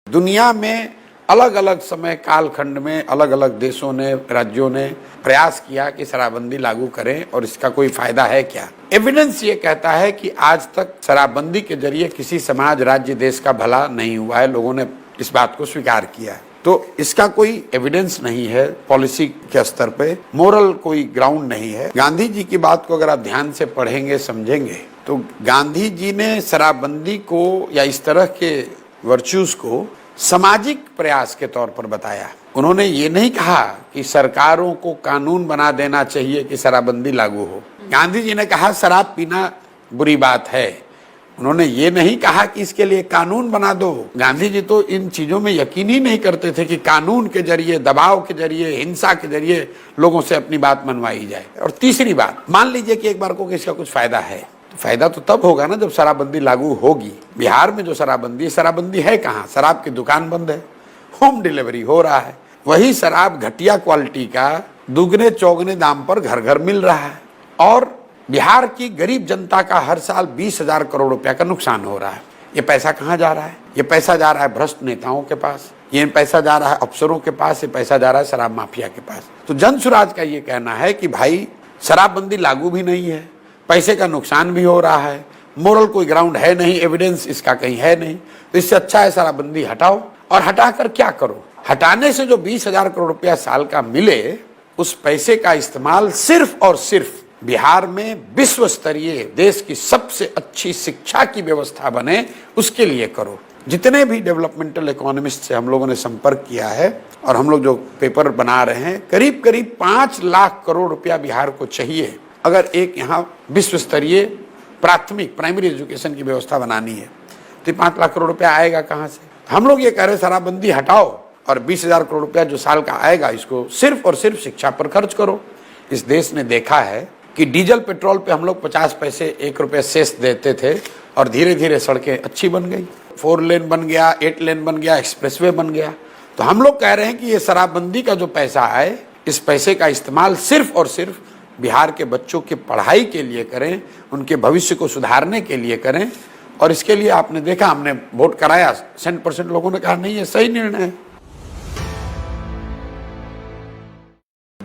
दुनिया में अलग अलग समय कालखंड में अलग अलग देशों ने, राज्यों ने प्रयास किया कि शराबबंदी लागू करें और इसका कोई फायदा है क्या। एविडेंस ये कहता है कि आज तक शराबबंदी के जरिए किसी समाज, राज्य, देश का भला नहीं हुआ है। लोगों ने इस बात को स्वीकार किया है। तो इसका कोई एविडेंस नहीं है, पॉलिसी के स्तर पे मोरल कोई ग्राउंड नहीं है। गांधी जी की बात को अगर आप ध्यान से पढ़ेंगे, समझेंगे, तो गांधी जी ने शराबबंदी को या इस तरह के वर्च्यूज को सामाजिक प्रयास के तौर पर बताया। उन्होंने ये नहीं कहा कि सरकारों को कानून बना देना चाहिए कि शराबबंदी लागू हो। गांधी जी ने कहा शराब पीना बुरी बात है। उन्होंने ये नहीं कहा कि इसके लिए कानून बना दो। गांधी जी तो इन चीजों में यकीन ही नहीं करते थे कि कानून के जरिए, दबाव के जरिए, हिंसा के जरिए लोगों से अपनी बात मनवाई जाए। और तीसरी बात, मान लीजिए कि एक बार को इसका कुछ फायदा है, तो फायदा तो तब होगा ना जब शराबबंदी लागू होगी। बिहार में जो शराबबंदी है कहाँ? शराब की दुकान बंद है, होम डिलीवरी हो रहा है। वही शराब घटिया क्वालिटी का दुगने चौगने दाम पर घर घर मिल रहा है। और बिहार की गरीब जनता का हर साल 20,000 करोड़ रुपया का नुकसान हो रहा है। ये पैसा कहाँ जा रहा है? ये पैसा जा रहा है भ्रष्ट नेताओं के पास, ये पैसा जा रहा है अफसरों के पास, ये पैसा जा रहा है शराब माफिया के पास। तो जन सुराज का ये कहना है कि भाई शराबबंदी लागू भी नहीं है, पैसे का नुकसान भी हो रहा है, मोरल कोई ग्राउंड है नहीं, एविडेंस इसका कहीं है नहीं। तो इससे अच्छा है शराबबंदी हटाओ। और हटाकर क्या करो? हटाने से जो 20,000 करोड़ रुपया साल का मिले, उस पैसे का इस्तेमाल सिर्फ और सिर्फ बिहार में विश्व स्तरीय, देश की सबसे अच्छी शिक्षा की व्यवस्था बने, उसके लिए करो। जितने भी डेवलपमेंटल इकोनॉमिस्ट से हम लोगों ने संपर्क किया है और हम लोग जो पेपर बना रहे हैं, करीब करीब 5 लाख करोड़ रुपया बिहार को चाहिए अगर एक यहाँ विश्व स्तरीय प्राथमिक प्राइमरी एजुकेशन की व्यवस्था बनानी है। तो 5 लाख करोड़ रुपया आएगा कहाँ से? हम लोग ये कह रहे शराबबंदी हटाओ और 20,000 करोड़ रुपया जो साल का आएगा इसको सिर्फ और सिर्फ शिक्षा पर खर्च करो। इस देश ने देखा है कि डीजल पेट्रोल पे हम लोग 50 पैसे 1 रुपये सेस देते थे और धीरे धीरे सड़कें अच्छी बन गई, 4 लेन बन गया, 8 लेन बन गया, एक्सप्रेसवे बन गया। तो हम लोग कह रहे हैं कि ये शराबबंदी का जो पैसा आए, इस पैसे का इस्तेमाल सिर्फ और सिर्फ बिहार के बच्चों की पढ़ाई के लिए करें, उनके भविष्य को सुधारने के लिए करें। और इसके लिए आपने देखा, हमने वोट कराया, 100% लोगों ने कहा नहीं, ये सही निर्णय है।